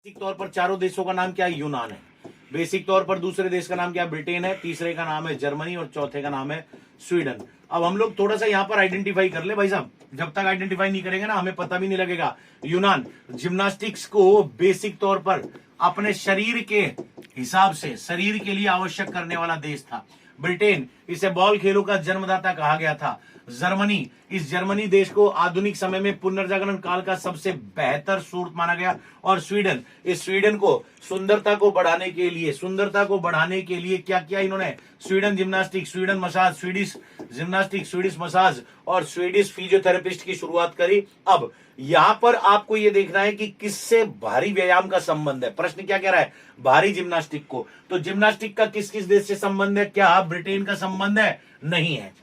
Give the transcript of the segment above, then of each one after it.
Basic तौर पर चारों देशों का नाम क्या है? यूनान है। बेसिक तौर पर दूसरे देश का नाम क्या है? ब्रिटेन है। तीसरे का नाम है जर्मनी और चौथे का नाम है स्वीडन। अब हम लोग थोड़ा सा यहां पर आइडेंटिफाई कर ले भाई साहब, जब तक आइडेंटिफाई नहीं करेंगे ना हमें पता भी नहीं लगेगा। यूनान जिम्नास्टिक्स को बेसिक तौर पर अपने शरीर के हिसाब से शरीर के लिए आवश्यक करने वाला देश था। ब्रिटेन, इसे बॉल खेलों का जन्मदाता कहा गया था। जर्मनी, इस जर्मनी देश को आधुनिक समय में पुनर्जागरण काल का सबसे बेहतर स्रोत माना गया। और स्वीडन, इस स्वीडन को सुंदरता को बढ़ाने के लिए क्या किया इन्होंने? Sweden gymnastic, Sweden massage, Swedish gymnastic, Swedish massage और स्वीडिश फिजियोथेरेपिस्ट की शुरुआत करी। अब यहां पर आपको यह देखना है कि किससे भारी व्यायाम का संबंध है। प्रश्न क्या कह रहा है? भारी जिम्नास्टिक को। तो जिम्नास्टिक का किस किस देश से संबंध है? क्या ब्रिटेन का संबंध है? नहीं है।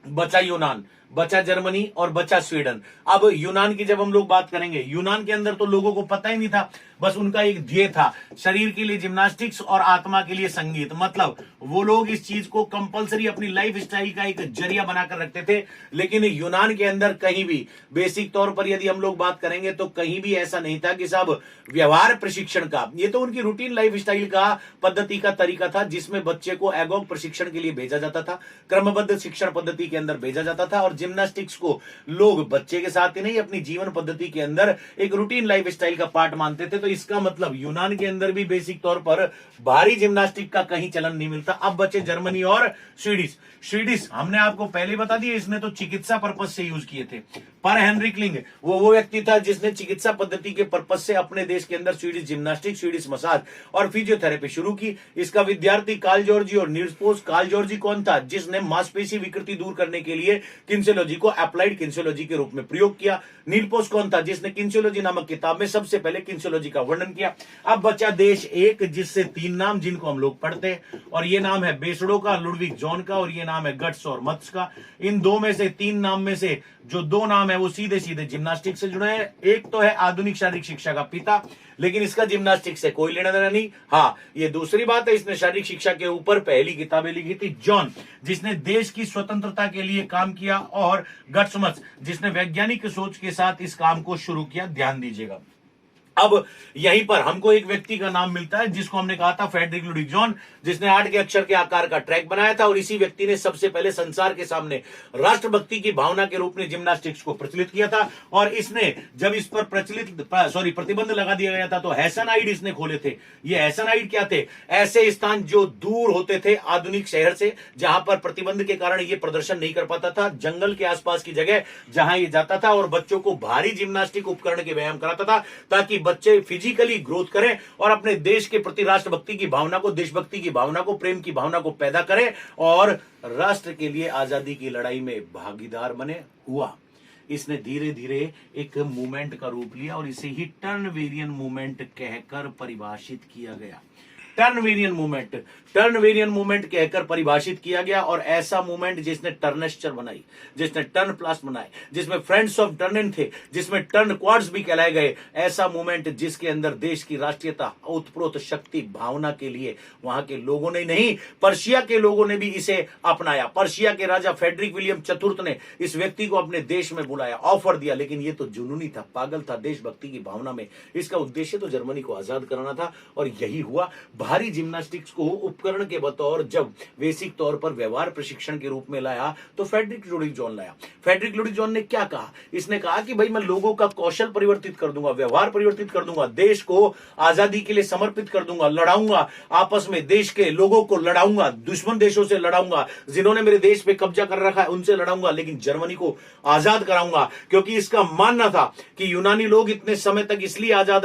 बचा यूनान, बचा जर्मनी और बचा स्वीडन। अब यूनान की जब हम लोग बात करेंगे, यूनान के अंदर तो लोगों को पता ही नहीं था, बस उनका एक ध्येय था, शरीर के लिए जिम्नास्टिक्स और आत्मा के लिए संगीत। मतलब वो लोग इस चीज को कंपलसरी अपनी लाइफ स्टाइल का एक जरिया बनाकर रखते थे। लेकिन यूनान के अंदर कहीं भी बेसिक तौर पर यदि हम लोग बात करेंगे तो कहीं भी ऐसा नहीं था कि साहब व्यवहार प्रशिक्षण का, ये तो उनकी रूटीन लाइफ स्टाइल का पद्धति का तरीका था, जिसमें बच्चे को एगोग प्रशिक्षण के लिए भेजा जाता था, क्रमबद्ध शिक्षण पद्धति के अंदर भेजा जाता था। और जिम्नास्टिक्स को लोग बच्चे के साथ ही नहीं अपनी जीवन पद्धति के अंदर एक रूटीन लाइफ स्टाइल का पार्ट मानते थे। तो इसका मतलब यूनान के अंदर भी बेसिक तौर पर भारी जिम्नास्टिक का कहीं चलन नहीं मिलता। अब बचे जर्मनी और स्वीडिश। स्वीडिश हमने आपको पहले बता दिया, इसने तो चिकित्सा पर्पस से यूज किए थे। पर हेनरिक लिंग वो व्यक्ति था जिसने चिकित्सा पद्धति के पर्पस से अपने देश के अंदर स्वीडिश जिम्नास्टिक, स्वीडिश मसाज और फिजियोथेरेपी शुरू की। इसका विद्यार्थी कार्ल जॉर्जी और नील्स पोस्ट। कार्ल जॉर्जी कौन था? जिसने मांसपेशी विकृति दूर करने के लिए किन्सियोलॉजी को अप्लाइड किन्सियोलॉजी के रूप में प्रयोग किया। नील पोस्ट कौन था? जिसने किन्सियोलॉजी नामक किताब में सबसे पहले किन्सियोलॉजी का वर्णन किया। अब बचा देश एक, जिससे तीन नाम जिनको हम लोग पढ़ते हैं, और ये नाम है बेसड़ो का, लुडविग जॉन का, और ये नाम है गट्स और मत्स का। इन दो में से तीन नाम में से जो दो नाम है वो सीधे सीधे जिम्नास्टिक से जुड़े हैं। एक तो है आधुनिक शारीरिक शिक्षा का पिता, लेकिन इसका जिम्नास्टिक से कोई लेना देना नहीं। हाँ, ये दूसरी बात है, इसने शारीरिक शिक्षा के ऊपर पहली किताबें लिखी थी। जॉन, जिसने देश की स्वतंत्रता के लिए काम किया, और गट्समस, जिसने वैज्ञानिक सोच के साथ इस काम को शुरू किया। ध्यान दीजिएगा, अब यहीं पर हमको एक व्यक्ति का नाम मिलता है जिसको हमने कहा था फ्रेडरिक लुडिक जॉन, जिसने 8 के अक्षर के आकार का ट्रैक बनाया था। और इसी व्यक्ति ने सबसे पहले संसार के सामने राष्ट्रभक्ति की भावना के रूप में जिम्नास्टिक्स को प्रचलित किया था। और इसने जब इस पर प्रतिबंध लगा दिया गया था तो हैसनाइड इसने खोले थे। ये हैसनाइड क्या थे? ऐसे स्थान जो दूर होते थे आधुनिक शहर से, जहां पर प्रतिबंध के कारण ये प्रदर्शन नहीं कर पाता था, जंगल के आसपास की जगह जहां ये जाता था, और बच्चों को भारी जिम्नास्टिक उपकरण के व्यायाम कराता था, ताकि बच्चे फिजिकली ग्रोथ करें और अपने देश के प्रति राष्ट्रभक्ति की भावना को, देशभक्ति की भावना को, प्रेम की भावना को पैदा करें और राष्ट्र के लिए आजादी की लड़ाई में भागीदार बने। हुआ, इसने धीरे धीरे एक मूवमेंट का रूप लिया और इसे ही टर्नवेरियन मूवमेंट कहकर परिभाषित किया गया। टर्नवेरियन मूवमेंट कहकर परिभाषित किया गया। और ऐसा मूवमेंट जिसने टर्नेस्चर बनाई, जिसने टर्न प्लास्ट बनाए, जिसमें फ्रेंड्स ऑफ टर्निन थे, जिसमें टर्न क्वाड्स भी कहलाए गए, ऐसा मूवमेंट जिसके अंदर देश की राष्ट्रीयता, उत्प्रोत शक्ति भावना के लिए वहां के लोगों ने नहीं, पर्शिया के लोगों ने भी इसे अपनाया। पर्शिया के राजा फ्रेडरिक विलियम चतुर्थ ने इस व्यक्ति को अपने देश में बुलाया, ऑफर दिया, लेकिन ये तो जुनूनी था, पागल था देशभक्ति की भावना में। इसका उद्देश्य तो जर्मनी को आजाद कराना था, और यही हुआ। भारी जिम्नास्टिक्स को उपकरण के बतौर जब बेसिक तौर पर व्यवहार प्रशिक्षण के रूप में लाया तो फ्रेडरिक लुडिक जॉन लाया। फ्रेडरिक लुडिक जॉन ने क्या कहा? इसने कहा कि भाई मैं लोगों का कौशल परिवर्तित कर दूंगा, व्यवहार परिवर्तित कर दूंगा, देश को आजादी के लिए समर्पित कर दूंगा, लड़ाऊंगा, आपस में देश के लोगों को लड़ाऊंगा, दुश्मन देशों से लड़ाऊंगा, जिन्होंने मेरे देश पे कब्जा कर रखा है उनसे लड़ाऊंगा, लेकिन जर्मनी को आजाद कराऊंगा। क्योंकि इसका मानना था कि यूनानी लोग इतने समय तक इसलिए आजाद